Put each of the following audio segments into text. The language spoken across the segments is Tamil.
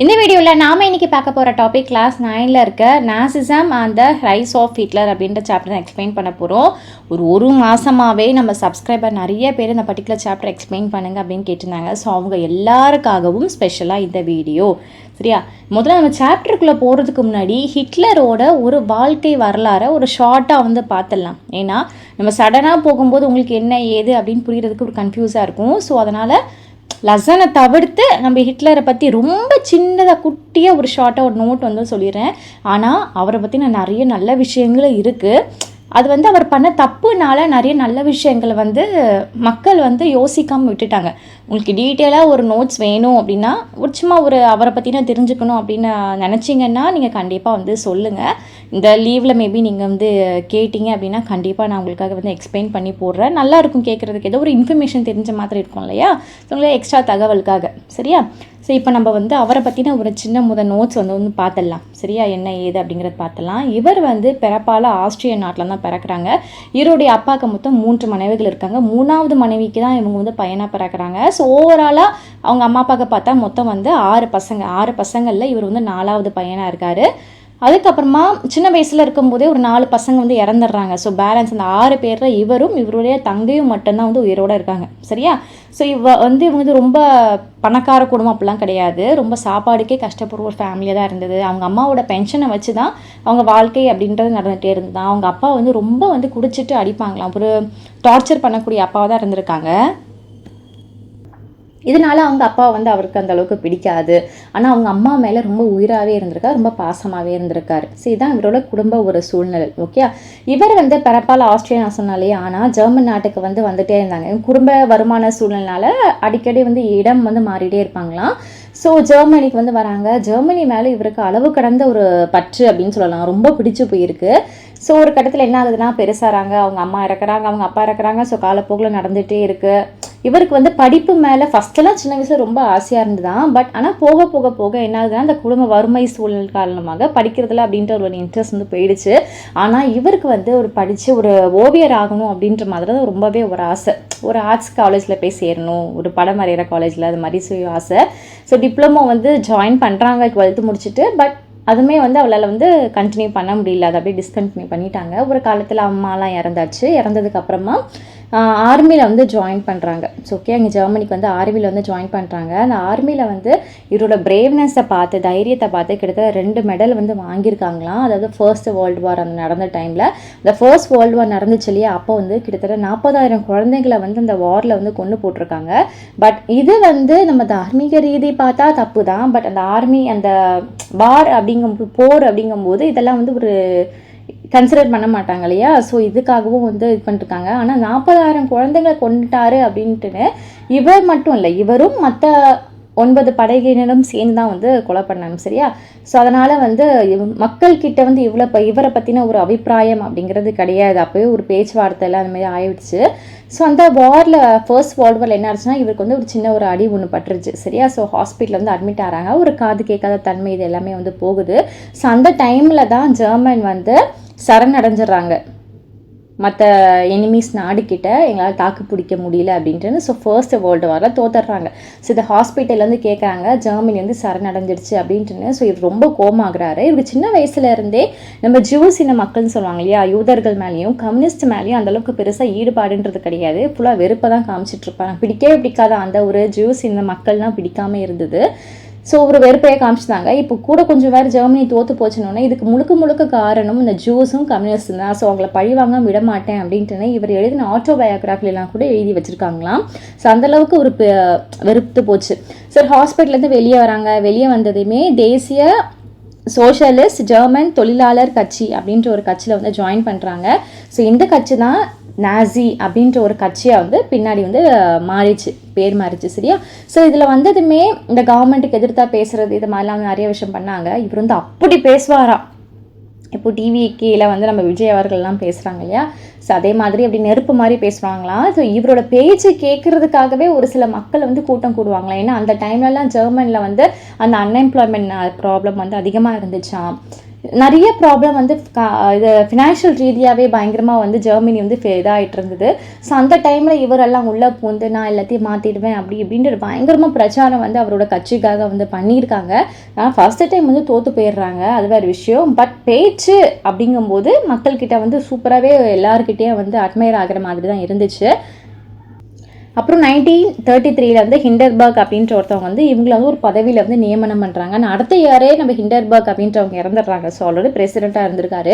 இந்த வீடியோவில் நாம் இன்றைக்கி பார்க்க போகிற டாபிக் கிளாஸ் 9ல் இருக்க nazism and the rise of Hitler அப்படின்ற சாப்டர் எக்ஸ்பிளைன் பண்ண போகிறோம். ஒரு மாதமாகவே நம்ம சப்ஸ்கிரைபர் நிறைய பேர் இந்த பர்டிகுலர் சாப்டர் எக்ஸ்பிளைன் பண்ணுங்கள் அப்படின்னு கேட்டிருந்தாங்க. ஸோ அவங்க எல்லாருக்காகவும் ஸ்பெஷலாக இந்த வீடியோ. சரியா, முதல்ல நம்ம சாப்டருக்குள்ளே போகிறதுக்கு முன்னாடி ஹிட்லரோட ஒரு வாழ்க்கை வரலாறை ஒரு ஷார்ட்டாக வந்து பார்த்துடலாம். ஏன்னா நம்ம சடனாக போகும்போது உங்களுக்கு என்ன ஏது அப்படின்னு புரிகிறதுக்கு ஒரு கன்ஃபியூஸாக இருக்கும். ஸோ அதனால் லெசனை தவிர்த்து நம்ம ஹிட்லரை பற்றி ரொம்ப சின்னதாக குட்டியாக ஒரு ஷார்ட்டாக ஒரு நோட் வந்து சொல்லிடுறேன். ஆனால் அவரை பற்றி நான் நிறைய நல்ல விஷயங்களும் இருக்குது. அது வந்து அவர் பண்ண தப்புனால நிறைய நல்ல விஷயங்களை வந்து மக்கள் வந்து யோசிக்காமல் விட்டுட்டாங்க. உங்களுக்கு டீட்டெயிலாக ஒரு நோட்ஸ் வேணும் அப்படின்னா சும்மா அவரை பற்றி நான் தெரிஞ்சுக்கணும் அப்படின்னு நினச்சிங்கன்னா நீங்கள் கண்டிப்பாக வந்து சொல்லுங்கள். இந்த லீவில் மேபி நீங்கள் வந்து கேட்டிங்க அப்படின்னா கண்டிப்பாக நான் உங்களுக்காக வந்து எக்ஸ்பிளைன் பண்ணி போடுறேன். நல்லாயிருக்கும் கேட்குறதுக்கு, ஏதோ ஒரு இன்ஃபர்மேஷன் தெரிஞ்ச மாதிரி இருக்கும் இல்லையா, ஸோ உங்களுக்கு எக்ஸ்ட்ரா தகவலுக்காக. சரியா, ஸோ இப்போ நம்ம வந்து அவரை பற்றின ஒரு சின்ன நோட்ஸ் வந்து பார்த்துடலாம். சரியா, என்ன ஏது அப்படிங்கிறது பார்த்துடலாம். இவர் வந்து பிறப்பால் ஆஸ்திரியன் நாட்டில் தான் பிறக்கிறாங்க. இவருடைய அப்பாவுக்கு மொத்தம் 3 மனைவிகள் இருக்காங்க. 3வது மனைவிக்கு தான் இவங்க வந்து பையனாக பிறக்கிறாங்க. ஸோ ஓவராலாக அவங்க அம்மா அப்பாவுக்கு பார்த்தா மொத்தம் வந்து 6 பசங்களில் இவர் வந்து 4வது பையனாக இருக்கார். அதுக்கப்புறமா சின்ன வயசில் இருக்கும்போதே ஒரு 4 பசங்க வந்து இறந்துடுறாங்க. ஸோ பேலன்ஸ் அந்த 6 பேரில் இவரும் இவருடைய தங்கையும் மட்டும்தான் வந்து உயிரோடு இருக்காங்க. சரியா, ஸோ இவங்க வந்து ரொம்ப பணக்கார குடும்பம் அப்படிலாம் கிடையாது. ரொம்ப சாப்பாடுக்கே கஷ்டப்படுற ஒரு ஃபேமிலியாக தான் இருந்தது. அவங்க அம்மாவோட பென்ஷனை வச்சு தான் அவங்க வாழ்க்கை அப்படின்றது நடந்துகிட்டே இருந்தது. அவங்க அப்பா வந்து ரொம்ப வந்து குடிச்சிட்டு அடிப்பாங்களாம். ஒரு டார்ச்சர் பண்ணக்கூடிய அப்பாவாக தான் இருந்திருக்காங்க. இதனால் அவங்க அப்பா வந்து அவருக்கு அந்த அளவுக்கு பிடிக்காது. ஆனால் அவங்க அம்மா மேலே ரொம்ப உயிராகவே இருந்திருக்காரு, ரொம்ப பாசமாகவே இருந்திருக்காரு. ஸோ இதுதான் இவரோட குடும்ப ஒரு சூழ்நிலை. ஓகே, இவர் வந்து பிறப்பால் ஆஸ்திரியா நான் சொன்னாலே, ஆனால் ஜெர்மன் நாட்டுக்கு வந்துட்டே இருந்தாங்க. குடும்ப வருமான சூழ்நிலைனால அடிக்கடி வந்து இடம் வந்து மாறிட்டே இருப்பாங்களாம். ஸோ ஜெர்மனிக்கு வந்து வராங்க. ஜெர்மனி மேலே இவருக்கு அளவு கடந்த ஒரு பற்று அப்படின்னு சொல்லலாம், ரொம்ப பிடிச்சி போயிருக்கு. ஸோ ஒரு கட்டத்தில் என்ன ஆகுதுன்னா, பெருசாகிறாங்க, அவங்க அம்மா இறக்குறாங்க, அவங்க அப்பா இறக்குறாங்க. ஸோ காலப்போக்கில் நடந்துகிட்டே இருக்குது. இவருக்கு வந்து படிப்பு மேலே ஃபஸ்ட்டெல்லாம் சின்ன வயசில் ரொம்ப ஆசையாக இருந்துதான். பட் ஆனால் போக போக போக என்ன ஆகுதுன்னா, அந்த குடும்ப வறுமை சூழ்நிலை காரணமாக படிக்கிறதுல அப்படின்ற ஒரு இன்ட்ரெஸ்ட் வந்து போயிடுச்சு. ஆனால் இவருக்கு வந்து படித்து ஒரு ஓவியர் ஆகணும் அப்படின்ற மாதிரி தான் ரொம்பவே ஒரு ஆசை. ஒரு ஆர்ட்ஸ் காலேஜில் போய் சேரணும், ஒரு படம் வரைகிற காலேஜில், அது மாதிரி ஆசை. ஸோ டிப்ளமோ வந்து ஜாயின் பண்ணுறாங்க 12th முடிச்சுட்டு. பட் அதுவுமே வந்து அவளால் வந்து கண்டினியூ பண்ண முடியல, அதை அப்படியே டிஸ்கண்டினியூ பண்ணிட்டாங்க. ஒரு காலத்தில் அம்மாலாம் இறந்தாச்சு. இறந்ததுக்கப்புறமா ஆர்மியில் வந்து ஜாயின் பண்ணுறாங்க. ஸோ ஓகே, அங்கே ஜெர்மனிக்கு வந்து ஆர்மியில் வந்து ஜாயின் பண்ணுறாங்க. அந்த ஆர்மியில் வந்து இவரோட பிரேவ்னஸை பார்த்து, தைரியத்தை பார்த்து கிட்டத்தட்ட 2 மெடல் வந்து வாங்கியிருக்காங்களாம். அதாவது ஃபர்ஸ்ட் வேர்ல்டு வார் அந்த நடந்த டைமில், இந்த ஃபர்ஸ்ட் வேர்ல்டு வார் நடந்துச்சு இல்லையா, அப்போ வந்து கிட்டத்தட்ட 40,000 குழந்தைங்களை வந்து அந்த வாரில் வந்து கொண்டு போட்டிருக்காங்க. பட் இது வந்து நம்ம தார்மீக ரீதி பார்த்தா தப்பு தான். பட் அந்த ஆர்மி அந்த வார் போர் அப்படிங்கும்போது இதெல்லாம் வந்து ஒரு கன்சிடர் பண்ண மாட்டாங்க இல்லையா. ஸோ இதுக்காகவும் வந்து இது பண்ணிருக்காங்க. ஆனால் 40,000 குழந்தைங்களை கொண்டுட்டாரு அப்படின்ட்டுன்னு இவர் மட்டும் இல்லை, இவரும் மற்ற 9 படையினரும் சேர்ந்து தான் வந்து கொலை பண்ணாங்க. சரியா, ஸோ அதனால் வந்து மக்கள்கிட்ட வந்து இவரை பற்றின ஒரு அபிப்பிராயம் அப்படிங்கிறது கிடையாது. அப்போயே ஒரு பேச்சுவார்த்தையில் அந்த மாதிரி ஆயிடுச்சு. ஸோ அந்த வாரில் ஃபர்ஸ்ட் வேர்ல்டு வாரில் என்ன ஆச்சுன்னா, இவருக்கு வந்து ஒரு சின்ன ஒரு அடி ஒன்று பட்டுருச்சு. சரியா, ஸோ ஹாஸ்பிட்டலில் வந்து அட்மிட் ஆகிறாங்க. ஒரு காது கேட்காத தன்மை இது எல்லாமே வந்து போகுது. ஸோ அந்த டைமில் தான் ஜெர்மன் வந்து சரணடைஞ்சிடறாங்க. மற்ற எனிமீஸ் நாடுக்கிட்ட எங்களால் தாக்கு பிடிக்க முடியல அப்படின்ட்டு. ஸோ ஃபர்ஸ்ட் வேர்ல்டு வாரில் தோத்துடுறாங்க. ஸோ இந்த ஹாஸ்பிட்டல்லேருந்து கேட்குறாங்க, ஜெர்மனி வந்து சரணடைஞ்சிடுச்சு அப்படின்ட்டு. ஸோ இவர் ரொம்ப கோமாகிறாரு. இவர் சின்ன வயசுலேருந்தே நம்ம ஜூஸ் இன மக்கள்னு சொல்லுவாங்க இல்லையா, யூதர்கள் மேலேயும் கம்யூனிஸ்ட் மேலேயும் அந்தளவுக்கு பெருசாக ஈடுபாடுன்றது கிடையாது. ஃபுல்லாக வெறுப்பை தான் காமிச்சிட்ருப்பாங்க. பிடிக்கவே பிடிக்காத அந்த ஒரு ஜூஸ் இன மக்கள்லாம் பிடிக்காமல் இருந்தது. ஸோ ஒரு வெறுப்பையே காமிச்சிட்டாங்க. இப்போ கூட கொஞ்சம் வேறு ஜெர்மனி தோற்று போச்சுனோன்னே இதுக்கு முழுக்க காரணம் இந்த ஜூஸும் கம்யூனிஸ்டும் தான். ஸோ அவங்கள பழிவாங்க விட மாட்டேன் அப்படின்ட்டு இவர் எழுதின ஆட்டோபயோகிராஃபிலாம் கூட எழுதி வச்சுருக்காங்களாம். ஸோ அந்தளவுக்கு ஒரு வெறுத்து போச்சு. சார் ஹாஸ்பிட்டல்லேருந்து வெளியே வராங்க. வெளியே வந்ததுமே தேசிய சோஷலிஸ்ட் ஜெர்மன் தொழிலாளர் கட்சி அப்படின்ற ஒரு கட்சியில் வந்து ஜாயின் பண்ணுறாங்க. ஸோ இந்த கட்சி தான் நாசி அப்படின்ற ஒரு கட்சியாக வந்து பின்னாடி வந்து பேர் மாறிச்சு. சரியா, ஸோ இதில் வந்ததுமே இந்த கவர்மெண்ட்டுக்கு எதிர்த்தா பேசுகிறது இது மாதிரிலாம் நிறைய விஷயம் பண்ணாங்க. இவர் வந்து அப்படி பேசுவாராம். இப்போ டிவி கீழே வந்து நம்ம விஜய் அவர்கள்லாம் பேசுகிறாங்க இல்லையா, ஸோ அதே மாதிரி அப்படி நெருப்பு மாதிரி பேசுவாங்களாம். ஸோ இவரோட பேச்சு கேட்குறதுக்காகவே ஒரு சில மக்கள் வந்து கூட்டம் கூடுவாங்களாம். ஏன்னா அந்த டைம்லலாம் ஜெர்மனியில் வந்து அந்த அன்எம்ப்ளாய்மெண்ட் ப்ராப்ளம் வந்து அதிகமாக இருந்துச்சாம். நிறைய ப்ராப்ளம் வந்து இது ஃபினான்ஷியல் ரீதியாகவே பயங்கரமாக வந்து ஜெர்மனி வந்து இதாகிட்டு இருந்தது. ஸோ அந்த டைமில் இவரெல்லாம் உள்ளே பூந்து நான் எல்லாத்தையும் மாற்றிடுவேன் அப்படி இப்படின்ற பயங்கரமாக பிரச்சாரம் வந்து அவரோட கட்சிக்காக வந்து பண்ணியிருக்காங்க. ஆனால் ஃபர்ஸ்ட் டைம் வந்து தோற்று போயிடுறாங்க, அது வேறு விஷயம். பட் பேச்சு அப்படிங்கும்போது மக்கள்கிட்ட வந்து சூப்பராகவே எல்லாருக்கிட்டேயும் வந்து அட்மையர் ஆகிற மாதிரி தான் இருந்துச்சு. அப்புறம் 1933 வந்து ஹிண்டர்பர்க் அப்படின்ற ஒருத்தவங்க வந்து இவங்களை வந்து ஒரு பதவியில் வந்து நியமனம் பண்ணுறாங்க. ஆனால் அடுத்த யாரே நம்ம ஹிண்டர்பர்க் அப்படின்றவங்க இறந்துடுறாங்க. ஸோ ஆல்ரெடி பிரசிடெண்ட்டாக இருந்திருக்காரு.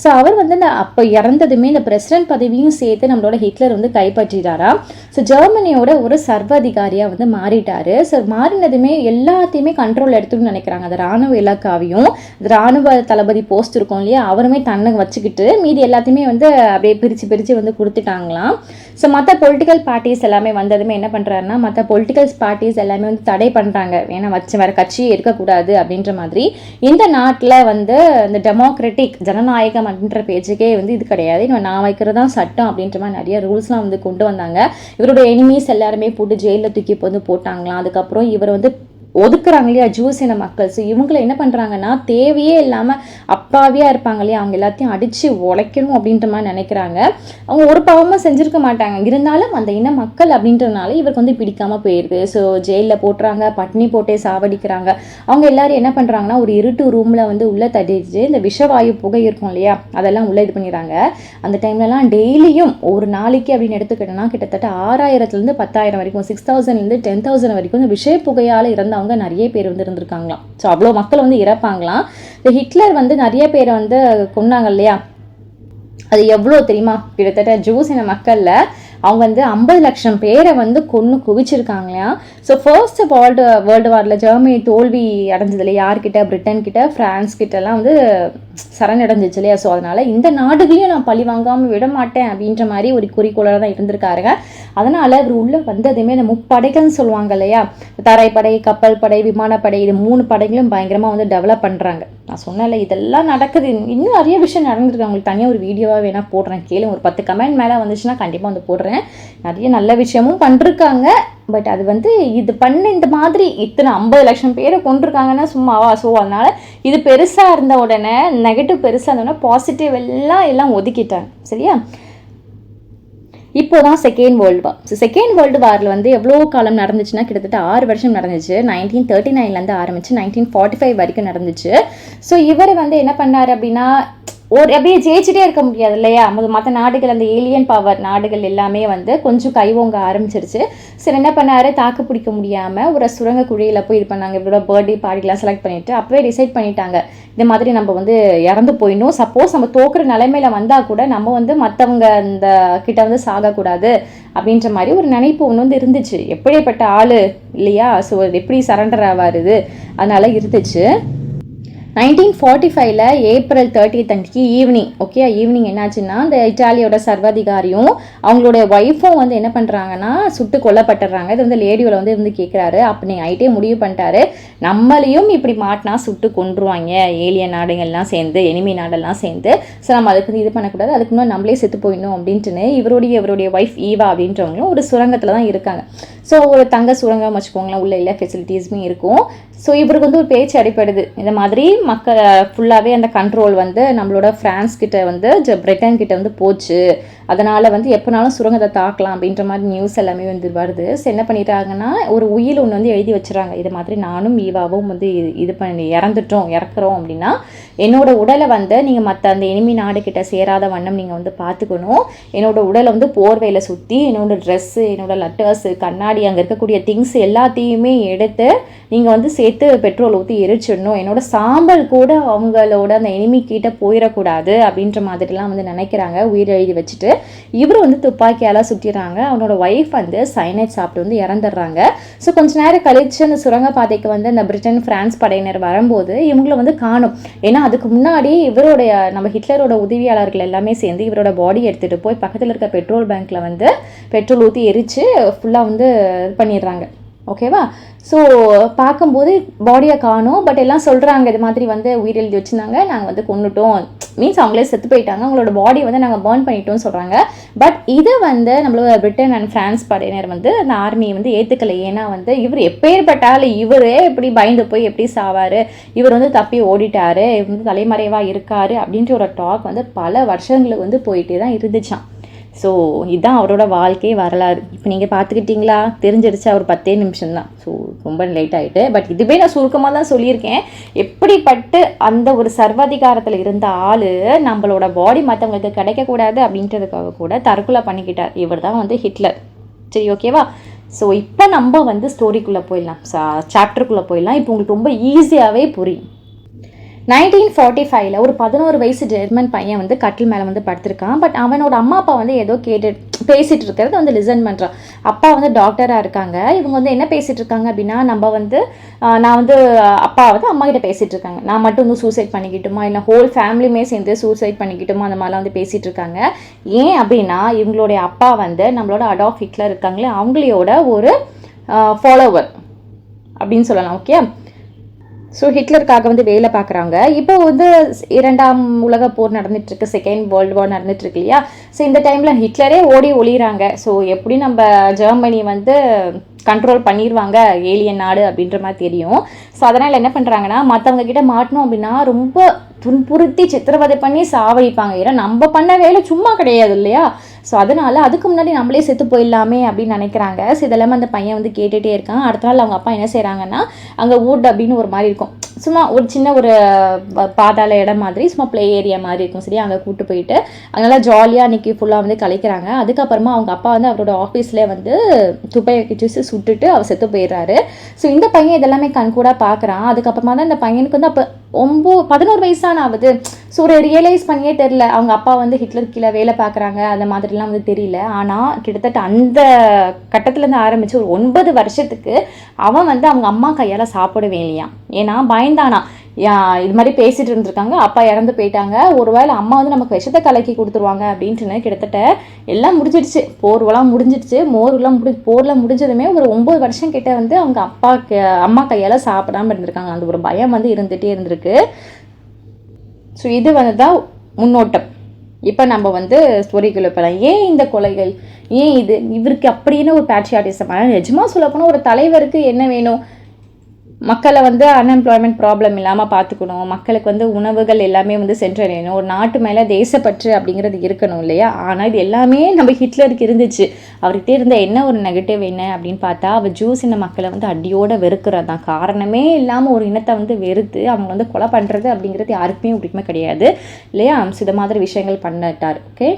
ஸோ அவர் வந்து அப்போ இறந்ததுமே இந்த பிரசிடென்ட் பதவியும் சேர்த்து நம்மளோட ஹிட்லர் வந்து கைப்பற்றிட்டாரா. ஸோ ஜெர்மனியோட ஒரு சர்வாதிகாரியாக வந்து மாறிட்டாரு. ஸோ மாறினதுமே எல்லாத்தையுமே கண்ட்ரோல் எடுத்துன்னு நினைக்கிறாங்க. அது ராணுவ இலாக்காவையும் ராணுவ தளபதி போஸ்ட் இருக்கும் இல்லையா, அவருமே தன்னை வச்சுக்கிட்டு மீதி எல்லாத்தையுமே வந்து அப்படியே பிரித்து வந்து கொடுத்துட்டாங்களாம். ஸோ மற்ற பொலிட்டிக்கல் பார்ட்டிஸ் எல்லாமே வந்ததுமே என்ன பண்ணுறாருன்னா மற்ற பொலிட்டிக்கல் பார்ட்டிஸ் எல்லாமே வந்து தடை பண்ணுறாங்க. ஏன்னா வேறு கட்சியே இருக்கக்கூடாது அப்படின்ற மாதிரி. இந்த நாட்டில் வந்து இந்த டெமோக்ராட்டிக் ஜனநாயகம் அப்படின்ற பேச்சுக்கே வந்து இது கிடையாது, நான் வைக்கிறது தான் சட்டம் அப்படின்ற மாதிரி நிறைய ரூல்ஸ்லாம் வந்து கொண்டு வந்தாங்க. இவருடைய எனிமீஸ் எல்லாருமே போட்டு ஜெயிலில் தூக்கி வந்து போட்டாங்களாம். அதுக்கப்புறம் இவர் வந்து ஒதுக்குறாங்க இல்லையா ஜூஸ் இன மக்கள். ஸோ இவங்களை என்ன பண்ணுறாங்கன்னா தேவையே இல்லாமல் அப்பாவியாக இருப்பாங்க இல்லையா, அவங்க எல்லாத்தையும் அடித்து உழைக்கணும் அப்படின்ற மாதிரி நினைக்கிறாங்க. அவங்க ஒரு பாவமாக செஞ்சுருக்க மாட்டாங்க, இருந்தாலும் அந்த இன மக்கள் அப்படின்றதுனால இவருக்கு வந்து பிடிக்காமல் போயிடுது. ஸோ ஜெயிலில் போட்டுறாங்க, பட்னி போட்டே சாவடிக்கிறாங்க. அவங்க எல்லாரும் என்ன பண்ணுறாங்கன்னா ஒரு இருட்டு ரூமில் வந்து உள்ளே தட்டிச்சு இந்த விஷவாயு புகை இருக்கும் இல்லையா, அதெல்லாம் உள்ளே இது பண்ணிடுறாங்க. அந்த டைம்லலாம் டெய்லியும் ஒரு நாளைக்கு அப்படின்னு எடுத்துக்கிட்டோன்னா கிட்டத்தட்ட 6000 10,000 வரைக்கும் 6000 10,000 வரைக்கும் இந்த விஷய புகையால் இறந்தவங்க நிறைய பேர் வந்து இருந்திருக்காங்களாம். ஸோ அவ்வளோ மக்கள் வந்து இறப்பாங்களாம். இந்த ஹிட்லர் வந்து நிறைய பேரை வந்து கொன்னாங்க இல்லையா, அது எவ்வளோ தெரியுமா, கிட்டத்தட்ட ஜூஸ் இன மக்களில் அவங்க வந்து 50 லட்சம் பேரை வந்து கொன்று குவிச்சிருக்காங்களையா. ஸோ ஃபர்ஸ்ட் வேர்ல்டு வாரில் ஜெர்மனி தோல்வி அடைஞ்சது இல்லையா, யார்கிட்ட, பிரிட்டன் கிட்ட, ஃப்ரான்ஸ் கிட்டலாம் வந்து சரணடைஞ்சிச்சு இல்லையா. ஸோ அதனால் இந்த நாடுகளையும் நான் பழி வாங்காமல் விட மாட்டேன் அப்படின்ற மாதிரி ஒரு குறிக்கோளாக தான் இருந்திருக்காருங்க. அதனால் இவர் உள்ளே வந்ததுமே இந்த முப்படைகள்னு சொல்லுவாங்க இல்லையா, தரைப்படை, கப்பல் படை, விமானப்படை, இது 3 படைகளும் பயங்கரமாக வந்து டெவலப் பண்ணுறாங்க. நான் சொன்னேன்ல இதெல்லாம் நடக்குது, இன்னும் நிறைய விஷயம் நடந்துருக்கு. அவங்களுக்கு தனியாக ஒரு வீடியோவாக வேணால் போடுறேன், கேளு. ஒரு 10 கமெண்ட் மேலே வந்துச்சுன்னா கண்டிப்பாக வந்து போடுறேன். நிறைய நல்ல விஷயமும் பண்ணிருக்காங்க. பட் அது வந்து இது பண்ண இந்த மாதிரி இத்தனை 50 லட்சம் பேரை கொண்டிருக்காங்கன்னா சும்மாவா. ஸோ அதனால் இது பெருசாக இருந்த உடனே நெகட்டிவ் பெருசாக இருந்தோடனே பாசிட்டிவ் எல்லாம் ஒதுக்கிட்டாங்க. சரியா. இப்போ தான் second world war. So second world வாரில் வந்து எவ்வளோ காலம் நடந்துச்சுன்னா கிட்டத்தட்ட 6 வருஷம் நடந்துச்சு. 1939 ஆரம்பிச்சு 1945 வரைக்கும் நடந்துச்சு. ஸோ இவர் வந்து என்ன பண்ணார் அப்படின்னா அப்படியே ஜெயிச்சுட்டே இருக்க முடியாது இல்லையா. மற்ற நாடுகள் அந்த ஏலியன் பவர் நாடுகள் எல்லாமே வந்து கொஞ்சம் கைவோங்க ஆரம்பிச்சிருச்சு. சரி என்ன பண்ணாரு, தாக்கு பிடிக்க முடியாமல் ஒரு சுரங்க குழியில் போய் இது பண்ணாங்க. இவரோட பர்த்டே பார்ட்டிலாம் செலக்ட் பண்ணிவிட்டு அப்போவே டிசைட் பண்ணிட்டாங்க இந்த மாதிரி நம்ம வந்து இறந்து போயிடணும். சப்போஸ் நம்ம தோக்குற நிலைமையில வந்தால் கூட நம்ம வந்து மற்றவங்க இந்த கிட்ட வந்து சாகக்கூடாது அப்படின்ற மாதிரி ஒரு நினைப்பு ஒன்று வந்து இருந்துச்சு. எப்படிப்பட்ட ஆள் இல்லையா. ஸோ எப்படி சரண்டர் ஆவார் இது, அதனால இருந்துச்சு. 1945 ஏப்ரல் 30 அன்றைக்கி ஈவினிங், ஓகே ஈவினிங் என்னாச்சுன்னா இந்த இட்டாலியோட சர்வாதிகாரியும் அவங்களோட ஒய்ஃபும் வந்து என்ன பண்ணுறாங்கன்னா சுட்டு கொல்லப்பட்டுறாங்க. இது வந்து லேடியோவில் வந்து இருந்து கேட்குறாரு. அப்போ நீங்கள் ஐட்டே முடிவு பண்ணிட்டாரு, நம்மளையும் இப்படி மாட்டினா சுட்டு கொன்றுவாங்க ஏலியன் நாடுகள்லாம் சேர்ந்து, எனிமி நாடெல்லாம் சேர்ந்து. ஸோ நம்ம அதுக்கு வந்து இது பண்ணக்கூடாது, அதுக்கு முன்னாடி நம்மளே செத்து போயிடணும் அப்படின்ட்டுன்னு இவருடைய ஒய்ஃப் ஈவா அப்படின்றவங்களும் ஒரு சுரங்கத்தில் தான் இருக்காங்க. ஸோ ஒரு தங்க சுரங்கம் வச்சுக்கோங்களேன், உள்ள எல்லா ஃபெசிலிட்டிஸுமே இருக்கும். ஸோ இவருக்கு வந்து ஒரு பேச்சு அடிப்படுது, இந்த மாதிரி மக்கள் ஃபுல்லாகவே அந்த கண்ட்ரோல் வந்து நம்மளோட ஃப்ரான்ஸ் கிட்ட வந்து பிரிட்டன் கிட்ட வந்து போச்சு, அதனால் வந்து எப்போனாலும் சுரங்கத்தை தாக்கலாம் அப்படின்ற மாதிரி நியூஸ் எல்லாமே வந்து வருது. ஸோ என்ன பண்ணிட்டாங்கன்னா ஒரு உயில் ஒன்று வந்து எழுதி வச்சுறாங்க, இது மாதிரி நானும் ஈவாவும் வந்து இது பண்ணி இறக்குறோம் அப்படின்னா என்னோட உடலை வந்து நீங்கள் மற்ற அந்த எனிமி நாடு கிட்ட சேராத வண்ணம் நீங்கள் வந்து பார்த்துக்கணும். என்னோட உடலை வந்து போர்வையில் சுற்றி என்னோட ட்ரெஸ்ஸு, என்னோட லெட்டர்ஸு, கண்ணாடி, அங்கே இருக்கக்கூடிய திங்ஸ் எல்லாத்தையுமே எடுத்து நீங்கள் வந்து சேர்த்து பெட்ரோல் ஊற்றி எரிச்சிடணும். என்னோட சாம்பல் கூட அவங்களோட அந்த எனிமி கிட்ட போயிடக்கூடாது அப்படின்ற மாதிரிலாம் வந்து நினைக்கிறாங்க. உயிர் எழுதி வச்சுட்டு இவர் வந்து துப்பாக்கியால் சுற்றிடுறாங்க. அவனோட ஒய்ஃப் வந்து சைனைட் சாப்பிட்டு வந்து இறந்துடுறாங்க. ஸோ கொஞ்ச நேரம் கழிச்சு அந்த சுரங்கப்பாதைக்கு வந்து அந்த பிரிட்டன் பிரான்ஸ் படையினர் வரும்போது இவங்களை வந்து காணும். ஏன்னா அதுக்கு முன்னாடி இவருடைய நம்ம ஹிட்லரோட உதவியாளர்கள் எல்லாமே சேர்ந்து இவரோட பாடி எடுத்துகிட்டு போய் பக்கத்தில் இருக்க பெட்ரோல் பேங்க்கில் வந்து பெட்ரோல் ஊற்றி எரித்து ஃபுல்லாக வந்து இது பண்ணிடுறாங்க. ஓகேவா. ஸோ பார்க்கும்போது பாடியை காணும். பட் எல்லாம் சொல்கிறாங்க இது மாதிரி வந்து உயிர் எழுதி வச்சுருந்தாங்க, நாங்கள் வந்து கொண்டுட்டோம், மீன்ஸ் அவங்களே செத்து போயிட்டாங்க, அவங்களோட பாடி வந்து நாங்கள் பர்ன் பண்ணிட்டோம்னு சொல்கிறாங்க. பட் இதை வந்து நம்மளோட பிரிட்டன் அண்ட் ஃப்ரான்ஸ் படையினர் வந்து அந்த ஆர்மியை வந்து ஏற்றுக்கலை. ஏன்னா வந்து இவர் எப்பேற்பட்டாலும் இவரே எப்படி பயந்து போய் எப்படி சாவார், இவர் வந்து தப்பி ஓடிட்டாரு, இவர் வந்து தலைமறைவாக இருக்காரு அப்படின்ற ஒரு டாக் வந்து பல வருஷங்களுக்கு வந்து போயிட்டே தான் இருந்துச்சான். ஸோ இதுதான் அவரோட வாழ்க்கை வரலாறு. இப்போ நீங்கள் பார்த்துக்கிட்டிங்களா, தெரிஞ்சிருச்சு அவர் 10 நிமிஷம் தான். ஸோ ரொம்ப லேட் ஆகிட்டு. பட் இதுவே நான் சுருக்கமாக தான் சொல்லியிருக்கேன். எப்படிப்பட்டு அந்த ஒரு சர்வாதிகாரத்தில் இருந்த ஆள் நம்மளோட பாடி மற்றவங்களுக்கு கிடைக்கக்கூடாது அப்படின்றதுக்காக கூட தற்கொலை பண்ணிக்கிட்டார். இவர் தான் வந்து ஹிட்லர். சரி, ஓகேவா. ஸோ இப்போ நம்ம வந்து ஸ்டோரிக்குள்ளே போயிடலாம், சாப்டருக்குள்ளே போயிடலாம். இப்போ உங்களுக்கு ரொம்ப ஈஸியாகவே புரியும். 1945 ஒரு 11 வயசு ஜெர்மன் பையன் வந்து கட்டில் மேலே வந்து படுத்திருக்கான். பட் அவனோட அம்மா அப்பா வந்து ஏதோ பேசிகிட்டு இருக்கிறத வந்து லிசன் பண்ணுறான். அப்பா வந்து டாக்டராக இருக்காங்க. இவங்க வந்து என்ன பேசிகிட்டு இருக்காங்க அப்படின்னா, நம்ம வந்து நான் வந்து அப்பா வந்து அம்மா கிட்ட பேசிகிட்டு இருக்காங்க, நான் மட்டும் வந்து சூசைட் பண்ணிக்கிட்டுமா, இல்லை ஹோல் ஃபேமிலியுமே சேர்ந்து சூசைட் பண்ணிக்கிட்டுமா, அந்த மாதிரிலாம் வந்து பேசிகிட்டு இருக்காங்க. ஏன் அப்படின்னா இவங்களுடைய அப்பா வந்து நம்மளோட அடால்ஃப் ஹிட்லர் இருக்காங்களே அவங்களோட ஒரு ஃபாலோவர் அப்படின்னு சொல்லலாம். ஓகே. ஸோ ஹிட்லருக்காக வந்து வேலை பார்க்குறாங்க. இப்போ வந்து 2ஆம் உலக போர் நடந்துட்டுருக்கு, செகண்ட் வேர்ல்டு வார் நடந்துட்டுருக்கு இல்லையா. ஸோ இந்த டைமில் ஹிட்லரே ஓடி ஒளிகிறாங்க. ஸோ எப்படி நம்ம ஜெர்மனி வந்து கண்ட்ரோல் பண்ணிடுவாங்க, ஏலியன் நாடு அப்படின்ற மாதிரி தெரியும். ஸோ அதனால் என்ன பண்ணுறாங்கன்னா, மற்றவங்க கிட்ட மாட்டணும் அப்படின்னா ரொம்ப துன்புறுத்தி சித்திரவதை பண்ணி சாவடிப்பாங்க. ஏன்னா நம்ம பண்ண வேலை சும்மா கிடையாது இல்லையா. ஸோ அதனால் அதுக்கு முன்னாடி நம்மளே செத்து போயிடலாமே அப்படின்னு நினைக்கிறாங்க. ஸோ இதெல்லாமே அந்த பையன் வந்து கேட்டுகிட்டே இருக்கான். அடுத்த நாள் அவங்க அப்பா என்ன செய்கிறாங்கன்னா, அங்கே வுட் அப்படின்னு ஒரு மாதிரி இருக்கும், சும்மா ஒரு சின்ன ஒரு பாதாள இடம் மாதிரி, சும்மா ப்ளே ஏரியா மாதிரி இருக்கும். சரி, அங்கே கூப்பிட்டு போயிட்டு அங்கெல்லாம் ஜாலியாக அன்றைக்கி ஃபுல்லாக வந்து கழிக்கிறாங்க. அதுக்கப்புறமா அவங்க அப்பா வந்து அவரோட ஆஃபீஸ்லேயே வந்து துப்பாக்கி வச்சு சுட்டுட்டு அவர் செத்து போயிடுறாரு. ஸோ இந்த பையன் இதெல்லாமே கண்கூட பார்க்குறான். அதுக்கப்புறமா தான் இந்த பையனுக்கு வந்து அப்போ 11 வயசான ஆகுது. ஸோ ஒரு ரியலைஸ் பண்ணியே தெரில, அவங்க அப்பா வந்து ஹிட்லர் கீழே வேலை பார்க்குறாங்க அந்த மாதிரிலாம் வந்து தெரியல. ஆனால் கிட்டத்தட்ட அந்த கட்டத்துலேருந்து ஆரம்பித்து ஒரு 9 வருஷத்துக்கு அவன் வந்து அவங்க அம்மா கையால் சாப்பிடவே இல்லையா. ஏன்னா பயந்தானா, இது மாதிரி பேசிகிட்டு இருந்திருக்காங்க, அப்பா இறந்து போயிட்டாங்க, ஒருவேளை அம்மா வந்து நமக்கு விஷத்தை கலக்கி கொடுத்துருவாங்க அப்படின்ட்டுன்னு கிட்டத்தட்ட எல்லாம் முடிஞ்சிடுச்சு, போர்வெல்லாம் முடிஞ்சிடுச்சு, போர்லாம் முடிஞ்சதுமே ஒரு 9 வருஷம் கிட்ட வந்து அவங்க அம்மா கையால் சாப்பிடாமல் இருந்திருக்காங்க. அந்த ஒரு பயம் வந்து இருந்துகிட்டே இருந்திருக்கு. ஸோ இது வந்து தான் முன்னோட்டம். இப்போ நம்ம வந்து ஸ்டோரிக்குள்ளே போகலாம். ஏன் இந்த கொலைகள், ஏன் இவருக்கு அப்படின்னு ஒரு பேட்ரியாட்டிசம். நிஜமாக சொல்லப்போனால் ஒரு தலைவருக்கு என்ன வேணும், மக்களை வந்து அன்எம்ப்ளாய்மெண்ட் ப்ராப்ளம் இல்லாமல் பார்த்துக்கணும், மக்களுக்கு வந்து உணவுகள் எல்லாமே வந்து சென்றடையணும், ஒரு நாட்டு மேலே தேசப்பற்று அப்படிங்கிறது இருக்கணும் இல்லையா. ஆனால் இது எல்லாமே நம்ம ஹிட்லருக்கு இருந்துச்சு. அவர்கிட்ட இருந்த என்ன ஒரு நெகட்டிவ் என்ன அப்படின்னு பார்த்தா, அவர் ஜூஸ் இன மக்களை வந்து அடியோடு வெறுக்கிறது தான். காரணமே இல்லாமல் ஒரு இனத்தை வந்து வெறுத்து அவங்க வந்து கொலை பண்ணுறது அப்படிங்கிறது யாருக்குமே பிடிக்குமே கிடையாது இல்லையா. இது மாதிரி விஷயங்கள் பண்ணிட்டார். ஓகே.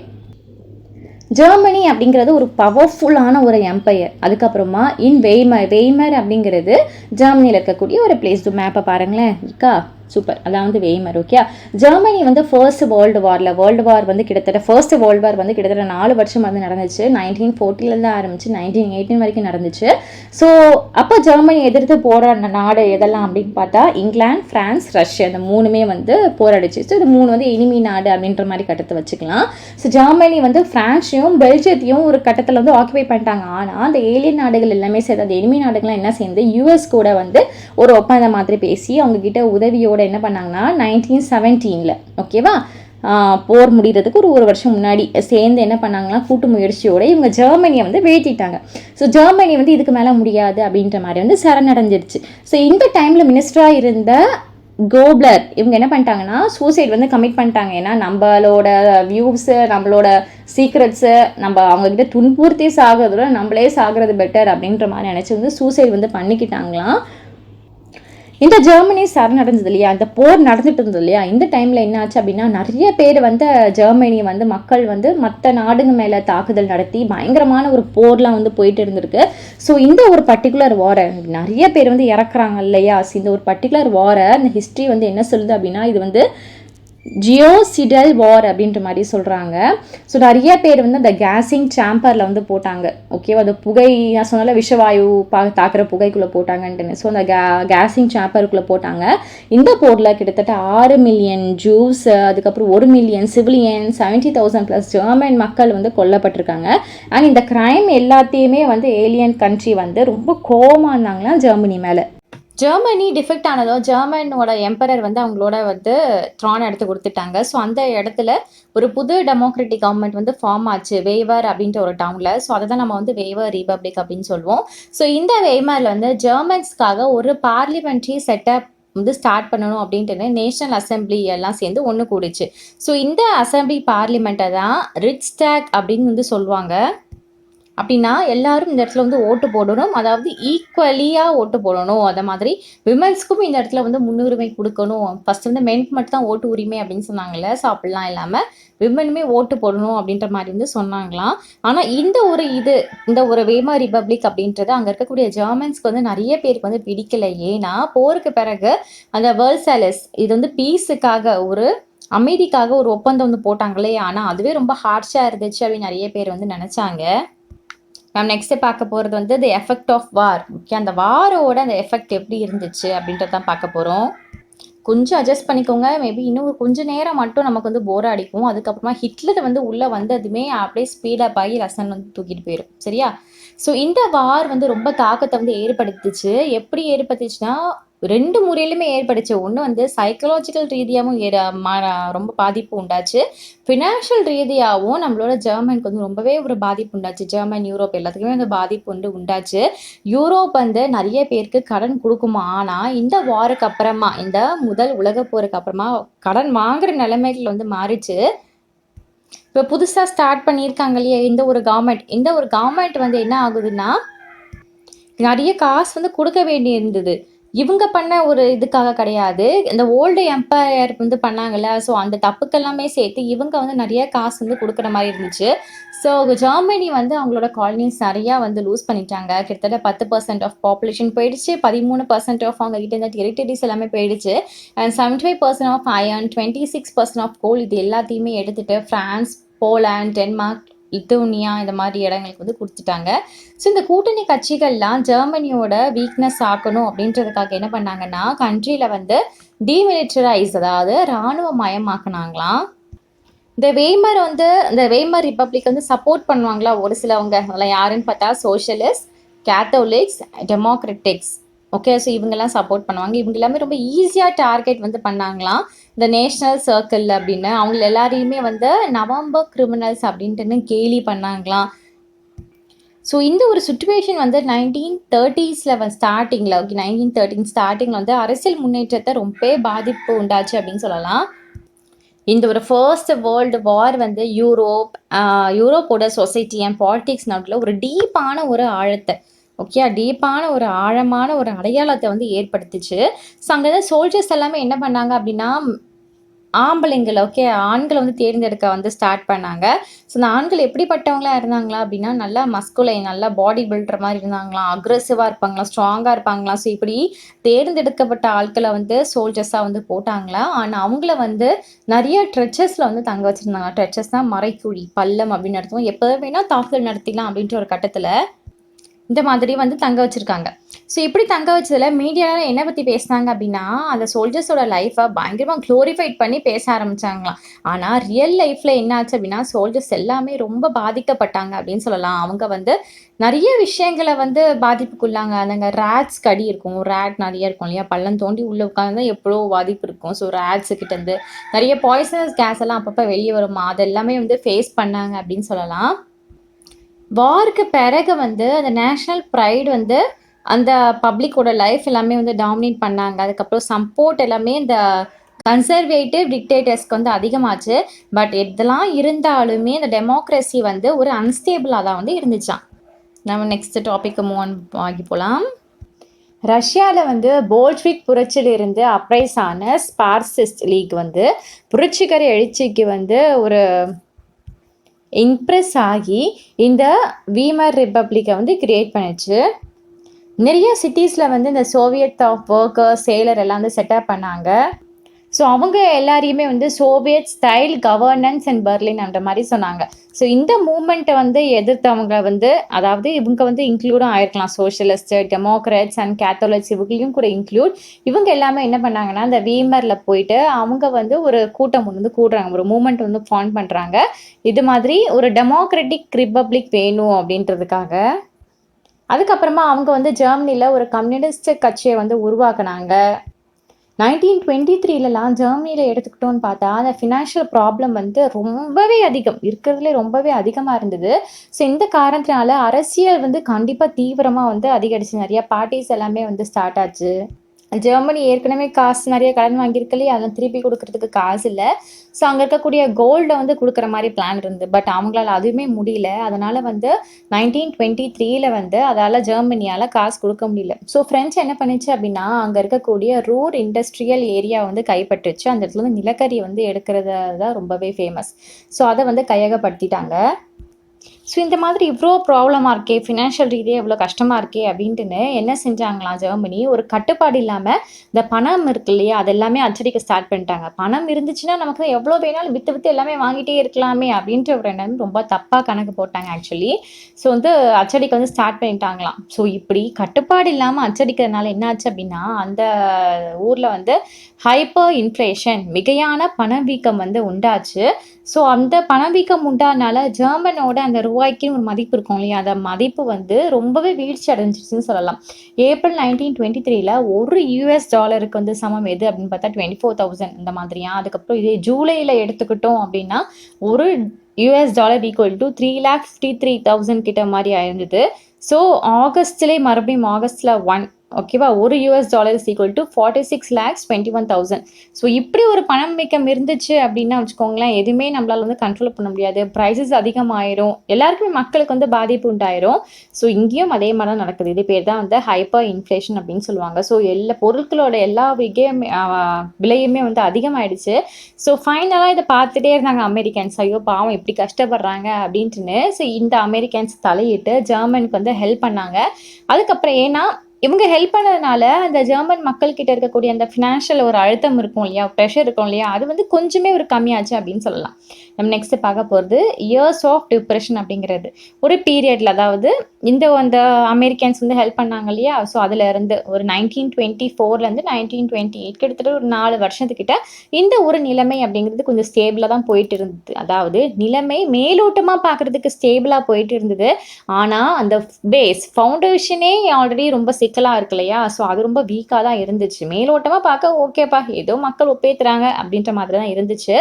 ஜெர்மனி அப்படிங்கிறது ஒரு பவர்ஃபுல்லான ஒரு எம்பையர். அதுக்கப்புறமா வெய்மர் அப்படிங்கிறது ஜெர்மனியில் இருக்கக்கூடிய ஒரு பிளேஸ். மேப்பை பாருங்களேன், இருக்கா, சூப்பர், அதான் வந்து வெய்மர். ஓகே. ஜெர்மனி வந்து வேர்ல்டு வார் வந்து கிட்டத்தட்ட 4 வருஷம் வந்து நடந்துச்சு. 1940 ஆரம்பிச்சு 1918 வரைக்கும் நடந்துச்சு. ஸோ அப்போ ஜெர்மனி எதிர்த்து போராடின நாடு எதெல்லாம் அப்படின்னு பார்த்தா, இங்கிலாந்து, பிரான்ஸ், ரஷ்யா, இந்த 3மே வந்து போராடிச்சு. ஸோ இது 3 வந்து எனிமி நாடு அப்படின்ற மாதிரி கட்டத்தை வச்சுக்கலாம். ஸோ ஜெர்மனி வந்து பிரான்ஸையும் பெல்ஜியத்தையும் ஒரு கட்டத்தில் வந்து ஆக்குபை பண்ணிட்டாங்க. ஆனால் அந்த ஏலியன் நாடுகள் எல்லாமே சேர்த்து அந்த எனிமி நாடுகள்லாம் என்ன சேர்ந்து யூஎஸ் கூட வந்து ஒரு ஒப்பந்தம் மாதிரி பேசி அவங்க கிட்ட உதவியோட என்ன பண்ணாங்கன்னா 1917 ஓகேவா, போர் முடிகிறதுக்கு ஒரு வருஷம் முன்னாடி சேர்ந்து என்ன பண்ணாங்கன்னா கூட்டு முயற்சியோட இவங்க ஜெர்மனியை வந்து வீழ்த்திட்டாங்க. ஸோ ஜெர்மனி வந்து இதுக்கு மேலே முடியாது அப்படின்ற மாதிரி வந்து சரணடைஞ்சிருச்சு. ஸோ இந்த டைமில் மினிஸ்டராக இருந்த கோப்லர் இவங்க என்ன பண்ணிட்டாங்கன்னா சூசைட் வந்து கமிட் பண்ணிட்டாங்க. ஏன்னா நம்மளோட வியூஸு, நம்மளோட சீக்ரெட்ஸு நம்ம அவங்கக்கிட்ட துன்புறுத்தி சாகிறதோட நம்மளே சாகிறது பெட்டர் அப்படின்ற மாதிரி நினச்சி வந்து சூசைட் வந்து பண்ணிக்கிட்டாங்களாம். இந்த ஜெர்மனி சரணடைஞ்சது இல்லையா, இந்த போர் நடந்துட்டு இருந்தது இல்லையா, இந்த டைமில் என்ன ஆச்சு அப்படின்னா நிறைய பேர் வந்து ஜெர்மனி வந்து மக்கள் வந்து மற்ற நாடுங்க மேலே தாக்குதல் நடத்தி பயங்கரமான ஒரு போர்லாம் வந்து போயிட்டு இருந்திருக்கு. ஸோ இந்த ஒரு பர்டிகுலர் வாரை நிறைய பேர் வந்து இறக்குறாங்க இல்லையா. இந்த ஒரு பர்டிகுலர் வாரை இந்த ஹிஸ்ட்ரி வந்து என்ன சொல்லுது அப்படின்னா, இது வந்து ஜியோசிடல் வார் அப்படின்ற மாதிரி சொல்கிறாங்க. ஸோ நிறைய பேர் வந்து அந்த கேஸிங் சாம்பரில் வந்து போட்டாங்க. ஓகேவா, அது புகை நான் சொன்னால விஷவாயு தாக்குற புகைக்குள்ளே போட்டாங்கன்ட்டுன்னு. ஸோ அந்த கேஸிங் சாம்பருக்குள்ளே போட்டாங்க. இந்த போரில் கிட்டத்தட்ட 6 மில்லியன் ஜூஸ், அதுக்கப்புறம் 1 மில்லியன் சிவிலியன், 70,000+ ஜெர்மன் மக்கள் வந்து கொல்லப்பட்டிருக்காங்க. அண்ட் இந்த க்ரைம் எல்லாத்தையுமே வந்து ஏலியன் கண்ட்ரி வந்து ரொம்ப கோவமாக இருந்தாங்களாம் ஜெர்மனி மேலே. ஜெர்மனி டிஃபெக்ட் ஆனதோ ஜெர்மனோட எம்பரர் வந்து அவங்களோட வந்து த்ரான் எடுத்து கொடுத்துட்டாங்க. ஸோ அந்த இடத்துல ஒரு புது டெமோக்ராட்டிக் கவர்மெண்ட் வந்து ஃபார்ம் ஆச்சு வேவர் அப்படின்ற ஒரு டவுனில். ஸோ அதை தான் நம்ம வந்து வேவர் ரிபப்ளிக் அப்படின்னு சொல்லுவோம். ஸோ இந்த வேமரில் வந்து ஜெர்மன்ஸ்க்காக ஒரு பார்லிமெண்ட்ரி செட்டப் வந்து ஸ்டார்ட் பண்ணணும் அப்படின்ட்டு நேஷனல் அசம்பிளி எல்லாம் சேர்ந்து ஒன்று கூடிச்சு. ஸோ இந்த அசம்பிளி பார்லிமெண்ட்டை தான் ரிட்ஸ்டாக் அப்படின்னு வந்து சொல்லுவாங்க. அப்படின்னா எல்லாரும் இந்த இடத்துல வந்து ஓட்டு போடணும், அதாவது ஈக்குவலியாக ஓட்டு போடணும். அதை மாதிரி விமன்ஸ்க்கும் இந்த இடத்துல வந்து முன்னுரிமை கொடுக்கணும். ஃபர்ஸ்ட் வந்து மென்க்கு மட்டும் தான் ஓட்டு உரிமை அப்படின்னு சொன்னாங்கல்ல. ஸோ அப்படிலாம் இல்லாமல் விமனுமே ஓட்டு போடணும் அப்படின்ற மாதிரி வந்து சொன்னாங்களாம். ஆனால் இந்த ஒரு வேமர் ரிபப்ளிக் அப்படின்றது அங்கே இருக்கக்கூடிய ஜெர்மன்ஸ்க்கு வந்து நிறைய பேருக்கு வந்து பிடிக்கல. ஏன்னா போருக்கு பிறகு அந்த வெர்சைலஸ் இது வந்து பீஸுக்காக அமைதிக்காக ஒரு ஒப்பந்தம் வந்து போட்டாங்களே. ஆனால் அதுவே ரொம்ப ஹார்ஷாக இருந்துச்சு அப்படின்னு நிறைய பேர் வந்து நினச்சாங்க. நம்ம நெக்ஸ்ட்டு பார்க்க போகிறது வந்து the effect of war. Okay, அந்த வாரோட அந்த எஃபெக்ட் எப்படி இருந்துச்சு அப்படின்றத தான் பார்க்க போகிறோம். கொஞ்சம் அட்ஜஸ்ட் பண்ணிக்கோங்க. மேபி இன்னும் கொஞ்சம் நேரம் மட்டும் நமக்கு வந்து போர் அடிக்கும். அதுக்கப்புறமா ஹிட்லர் வந்து உள்ளே வந்ததுமே அப்படியே ஸ்பீடப் ஆகி லெசன் வந்து தூக்கிட்டு போயிடும். சரியா? ஸோ இந்த வார் வந்து ரொம்ப தாக்கத்தை வந்து ஏற்படுத்துச்சு. எப்படி ஏற்படுத்துச்சுன்னா 2 முறையிலுமே ஏற்படுச்சு. ஒன்று வந்து சைக்கலாஜிக்கல் ரீதியாகவும் ரொம்ப பாதிப்பு உண்டாச்சு. ஃபினான்ஷியல் ரீதியாகவும் நம்மளோட ஜெர்மனுக்கு வந்து ரொம்பவே ஒரு பாதிப்பு உண்டாச்சு. ஜெர்மன், யூரோப் எல்லாத்துக்குமே வந்து பாதிப்பு உண்டாச்சு. யூரோப் வந்து நிறைய பேருக்கு கடன் கொடுக்குமா. ஆனால் இந்த வாருக்கு அப்புறமா, இந்த முதல் உலக போருக்கு அப்புறமா கடன் வாங்குற நிலைமைகள் வந்து மாறிச்சு. இப்போ புதுசாக ஸ்டார்ட் பண்ணியிருக்காங்க இல்லையா இந்த ஒரு கவர்மெண்ட் வந்து என்ன ஆகுதுன்னா நிறைய காசு வந்து கொடுக்க வேண்டி இருந்தது. இவங்க பண்ண ஒரு இதுக்காக கிடையாது. இந்த ஓல்டு எம்பையர் வந்து பண்ணாங்கல்ல. ஸோ அந்த தப்புக்கெல்லாமே சேர்த்து இவங்க வந்து நிறைய காசு வந்து கொடுக்குற மாதிரி இருந்துச்சு. ஸோ ஜெர்மனி வந்து அவங்களோட காலனிஸ் நிறையா வந்து லூஸ் பண்ணிட்டாங்க. கிட்டத்தட்ட 10% ஆஃப் பாப்புலேஷன் போயிடுச்சு. 13% ஆஃப் அவங்க கிட்ட இருந்த டெரிட்டரிஸ் எல்லாமே போயிடுச்சு. அண்ட் 75% ஆஃப் அயர்ன், 26% ஆஃப் கோல் இது எல்லாத்தையுமே எடுத்துட்டு ஃப்ரான்ஸ், போலாண்ட், டென்மார்க், லித்துவேனியா இந்த மாதிரி இடங்களுக்கு வந்து கொடுத்துட்டாங்க. ஸோ இந்த கூட்டணி கட்சிகள்லாம் ஜெர்மனியோட வீக்னஸ் ஆக்கணும் அப்படின்றதுக்காக என்ன பண்ணாங்கன்னா கண்ட்ரியில் வந்து டீமிலிட்டரைஸ், அதாவது இராணுவ மயமாக்குனாங்களாம். இந்த வேமர் ரிப்பப்ளிக் வந்து சப்போர்ட் பண்ணுவாங்களா ஒரு சிலவங்க. அதெல்லாம் யாருன்னு பார்த்தா சோஷியலிஸ்ட், கேத்தோலிக்ஸ், டெமோக்ராட்டிக்ஸ். ஓகே, ஸோ இவங்கெல்லாம் சப்போர்ட் பண்ணுவாங்க. இவங்க எல்லாமே ரொம்ப ஈஸியாக டார்கெட் வந்து பண்ணாங்களாம் இந்த நேஷ்னல் சர்க்கிள் அப்படின்னு. அவங்க எல்லாரையுமே வந்து நவம்பர் கிரிமினல்ஸ் அப்படின்ட்டு கேலி பண்ணாங்களாம். ஸோ இந்த ஒரு சுச்சுவேஷன் வந்து 1930s ஸ்டார்டிங்கில் 1913 ஸ்டார்டிங்கில் வந்து அரசியல் முன்னேற்றத்தை ரொம்ப பாதிப்பு உண்டாச்சு அப்படின்னு சொல்லலாம். இந்த ஒரு ஃபர்ஸ்ட் வேர்ல்டு வார் வந்து யூரோப்போட சொசைட்டி அண்ட் பாலிட்டிக்ஸ் நாட்டில் ஒரு டீப்பான ஒரு ஆழத்தை ஆழமான ஒரு அடையாளத்தை வந்து ஏற்படுத்துச்சு. ஸோ அங்கே தான் சோல்ஜர்ஸ் எல்லாமே என்ன பண்ணாங்க அப்படின்னா ஆண்களை வந்து தேர்ந்தெடுக்க வந்து ஸ்டார்ட் பண்ணாங்க. ஸோ அந்த ஆண்கள் எப்படிப்பட்டவங்களா இருந்தாங்களா அப்படின்னா நல்லா மஸ்குலைன், நல்லா பாடி பில்டர் மாதிரி இருந்தாங்களாம், அக்ரெசிவாக இருப்பாங்களாம், ஸ்ட்ராங்காக இருப்பாங்களாம். ஸோ இப்படி தேர்ந்தெடுக்கப்பட்ட ஆட்களை வந்து சோல்ஜர்ஸாக வந்து போட்டாங்களா. ஆனால் அவங்கள வந்து நிறைய ட்ரெச்சஸில் வந்து தங்க வச்சுருந்தாங்க. ட்ரெச்சஸ்னால் மறைக்குழி, பள்ளம் அப்படின்னு அர்த்தம். எப்போ வேணால் தாக்குதல் நடத்திக்கலாம் அப்படின்ற ஒரு கட்டத்தில் இந்த மாதிரி வந்து தங்க வச்சுருக்காங்க. ஸோ இப்படி தங்க வச்சதில் மீடியாவில் என்ன பற்றி பேசினாங்க அப்படின்னா அந்த சோல்ஜர்ஸோட லைஃப்பை பயங்கரமாக க்ளோரிஃபைட் பண்ணி பேச ஆரம்பித்தாங்களாம். ஆனால் ரியல் லைஃப்பில் என்ன ஆச்சு அப்படின்னா சோல்ஜர்ஸ் எல்லாமே ரொம்ப பாதிக்கப்பட்டாங்க அப்படின்னு சொல்லலாம். அவங்க வந்து நிறைய விஷயங்களை வந்து பாதிப்புக்குள்ளாங்க. அதுங்க ரேட்ஸ் கடி இருக்கும், ரேட் நிறைய இருக்கும் இல்லையா, பள்ளம் தோண்டி உள்ளே உட்காந்து எவ்வளோ பாதிப்பு இருக்கும். ஸோ ரேட்ஸுக்கிட்டேருந்து நிறைய பாய்சனஸ் கேஸ் எல்லாம் அப்பப்போ வெளியே வருமா, அதெல்லாமே வந்து ஃபேஸ் பண்ணாங்க அப்படின்னு சொல்லலாம். வாருக்கு பிறகு வந்து அந்த நேஷ்னல் ப்ரைடு வந்து அந்த பப்ளிக்கோட லைஃப் எல்லாமே வந்து டாமினேட் பண்ணாங்க. அதுக்கப்புறம் சப்போர்ட் எல்லாமே இந்த கன்சர்வேட்டிவ் டிக்டேட்டர்ஸ்க்கு வந்து அதிகமாச்சு. பட் இதெல்லாம் இருந்தாலுமே இந்த டெமோக்ரஸி வந்து ஒரு அன்ஸ்டேபிளாக தான் வந்து இருந்துச்சான். நம்ம நெக்ஸ்ட் டாபிக் மூவ் ஆகி போகலாம். ரஷ்யாவில் வந்து போல்ஷ்விக் புரட்சியிலிருந்து அப்ரைஸ் ஆன ஸ்பார்சிஸ்ட் லீக் வந்து புரட்சிகர எழுச்சிக்கு வந்து ஒரு இம்ப்ரெஸ் ஆகி இந்த வீமர் ரிப்பப்ளிக்கை வந்து கிரியேட் பண்ணிச்சு. நிறைய சிட்டிஸில் வந்து இந்த சோவியத் ஆஃப் ஒர்க்கர்ஸ், சேலர் எல்லாம் வந்து செட்டப் பண்ணாங்க. ஸோ அவங்க எல்லாரையுமே வந்து Soviet style governance and Berlin அந்த மாதிரி சொன்னாங்க. ஸோ இந்த மூமெண்ட்டை வந்து எதிர்த்தவங்க வந்து, அதாவது இவங்க வந்து இன்க்ளூடும் ஆயிருக்கலாம், சோஷியலிஸ்ட், டெமோக்ராட்ஸ் அண்ட் கேத்தலிக்ஸ் இவங்களையும் கூட இன்க்ளூட். இவங்க எல்லாமே என்ன பண்ணாங்கன்னா, இந்த வீமரில் போயிட்டு அவங்க வந்து ஒரு கூட்டம் வந்து கூடுறாங்க, ஒரு மூமெண்ட் வந்து ஃபார்ம் பண்ணுறாங்க. இது மாதிரி ஒரு டெமோக்ராட்டிக் ரிப்பப்ளிக் வேணும் அப்படின்றதுக்காக. அதுக்கப்புறமா அவங்க வந்து ஜெர்மனியில் ஒரு கம்யூனிஸ்ட் கட்சியை வந்து உருவாக்குனாங்க. 1923லலாம் ஜெர்மனியில் எடுத்துக்கிட்டோன்னு பார்த்தா அந்த ஃபினான்ஷியல் ப்ராப்ளம் வந்து ரொம்பவே அதிகம், இருக்கிறதுலே ரொம்பவே அதிகமாக இருந்தது. ஸோ இந்த காரணத்தினால அரசியல் வந்து கண்டிப்பாக தீவிரமாக வந்து அதிகரிச்சு, நிறையா பார்ட்டிஸ் எல்லாமே வந்து ஸ்டார்ட் ஆச்சு. ஜெர்மனி ஏற்கனவே காசு நிறைய கடன் வாங்கியிருக்கு இல்லையா, அதெல்லாம் திருப்பி கொடுக்கறதுக்கு காசு இல்லை. ஸோ அங்கே இருக்கக்கூடிய கோல்டை வந்து கொடுக்குற மாதிரி பிளான் இருந்தது. பட் அவங்களால அதுவுமே முடியல. அதனால் வந்து 1923ல் வந்து அதால் ஜெர்மனியால் காசு கொடுக்க முடியல. ஸோ ஃப்ரெஞ்ச் என்ன பண்ணிச்சு அப்படின்னா, அங்கே இருக்கக்கூடிய ரூர் இண்டஸ்ட்ரியல் ஏரியா வந்து கைப்பற்றுச்சு. அந்த இடத்துல வந்து நிலக்கரி வந்து எடுக்கிறது தான் ரொம்பவே ஃபேமஸ். ஸோ அதை வந்து கையகப்படுத்திட்டாங்க. ஸோ இந்த மாதிரி இவ்வளோ ப்ராப்ளமாக இருக்கே, ஃபினான்ஷியல் ரீதியாக இவ்வளோ கஷ்டமாக இருக்கே அப்படின்ட்டுன்னு என்ன செஞ்சாங்களாம் ஜெர்மனி, ஒரு கட்டுப்பாடு இல்லாமல் இந்த பணம் இருக்கு இல்லையா, அது எல்லாமே அச்சடிக்க ஸ்டார்ட் பண்ணிட்டாங்க. பணம் இருந்துச்சுன்னா நமக்கு எவ்வளோ வேணாலும் விற்று விற்று எல்லாமே வாங்கிட்டே இருக்கலாமே அப்படின்ற ஒரு எண்ணம் ரொம்ப தப்பாக கணக்கு போட்டாங்க ஆக்சுவலி. ஸோ வந்து அச்சடிக்க வந்து ஸ்டார்ட் பண்ணிட்டாங்களாம். ஸோ இப்படி கட்டுப்பாடு இல்லாமல் அச்சடிக்கிறதுனால என்ன ஆச்சு அப்படின்னா, அந்த ஊரில் வந்து ஹைப்பர் இன்ஃப்ளேஷன், மிகையான பணவீக்கம் வந்து உண்டாச்சு. ஸோ அந்த பணவீக்கம் உண்டானால ஜெர்மனோட அந்த ரூபாய்க்குன்னு ஒரு மதிப்பு இருக்கும் இல்லையா, அந்த மதிப்பு வந்து ரொம்பவே வீழ்ச்சி அடைஞ்சிச்சுன்னு சொல்லலாம். ஏப்ரல் 1923ல் ஒரு $US வந்து சமம் எது அப்படின்னு பார்த்தா 24,000 இந்த மாதிரியா. அதுக்கப்புறம் இதே ஜூலையில் எடுத்துக்கிட்டோம் அப்படின்னா ஒரு $US ஈக்குவல் டு 3,53,000 கிட்ட மாதிரி ஆயிருந்தது. ஸோ ஆகஸ்ட்லேயே மறுபடியும் ஆகஸ்டில் ஓகேவா, ஒரு $US ஈக்குவல் டு 46,21,000. ஸோ இப்படி ஒரு பணம் வீக்கம் இருந்துச்சு அப்படின்னா வச்சுக்கோங்களேன், எதுவுமே நம்மளால வந்து கண்ட்ரோல் பண்ண முடியாது. ப்ரைஸஸ் அதிகமாயிரும், எல்லாருக்குமே மக்களுக்கு வந்து பாதிப்பு உண்டாயிரும். ஸோ இங்கேயும் அதே மாதிரி தான் நடக்குது. இது பேர் தான் வந்து ஹைப்பர் இன்ஃப்ளேஷன் அப்படின்னு சொல்லுவாங்க. ஸோ எல்லா பொருட்களோட எல்லா விலையுமே வந்து அதிகமாயிடுச்சு. ஸோ ஃபைனலாக இதை பார்த்துட்டே இருந்தாங்க அமெரிக்கன்ஸ், ஐயோ பாவம் எப்படி கஷ்டப்படுறாங்க அப்படின்ட்டுன்னு. ஸோ இந்த அமெரிக்கன்ஸ் தலையிட்டு ஜெர்மனுக்கு வந்து ஹெல்ப் பண்ணாங்க. அதுக்கப்புறம் ஏன்னா இவங்க ஹெல்ப் பண்ணதுனால அந்த ஜெர்மன் மக்கள்கிட்ட இருக்கக்கூடிய அந்த ஃபினான்ஷியல் ஒரு அழுத்தம் இருக்கும் இல்லையா, ப்ரெஷர் இருக்கும் இல்லையா, அது வந்து கொஞ்சமே ஒரு கம்மியாச்சு அப்படின்னு சொல்லலாம். நம்ம நெக்ஸ்ட் பார்க்க போகிறது இயர்ஸ் ஆஃப் டிப்ரெஷன் அப்படிங்கிறது. ஒரு பீரியடில், அதாவது அந்த அமெரிக்கன்ஸ் வந்து ஹெல்ப் பண்ணாங்க இல்லையா, ஸோ அதில் இருந்து ஒரு 1924லேருந்து 1928 கிட்டத்தட்ட ஒரு 4 வருஷத்துக்கிட்ட இந்த ஒரு நிலைமை அப்படிங்கிறது கொஞ்சம் ஸ்டேபிளாக தான் போயிட்டு இருந்தது. அதாவது நிலைமை மேலோட்டமாக பார்க்குறதுக்கு ஸ்டேபிளாக போயிட்டு இருந்தது. ஆனால் அந்த ஃபவுண்டேஷனே ஆல்ரெடி ரொம்ப சிக்கலாக இருக்கு இல்லையா, ஸோ அது ரொம்ப வீக்காக தான் இருந்துச்சு. மேலோட்டமாக பார்க்க ஓகேப்பா, ஏதோ மக்கள் ஒப்பேத்துறாங்க அப்படின்ற மாதிரி தான் இருந்துச்சு.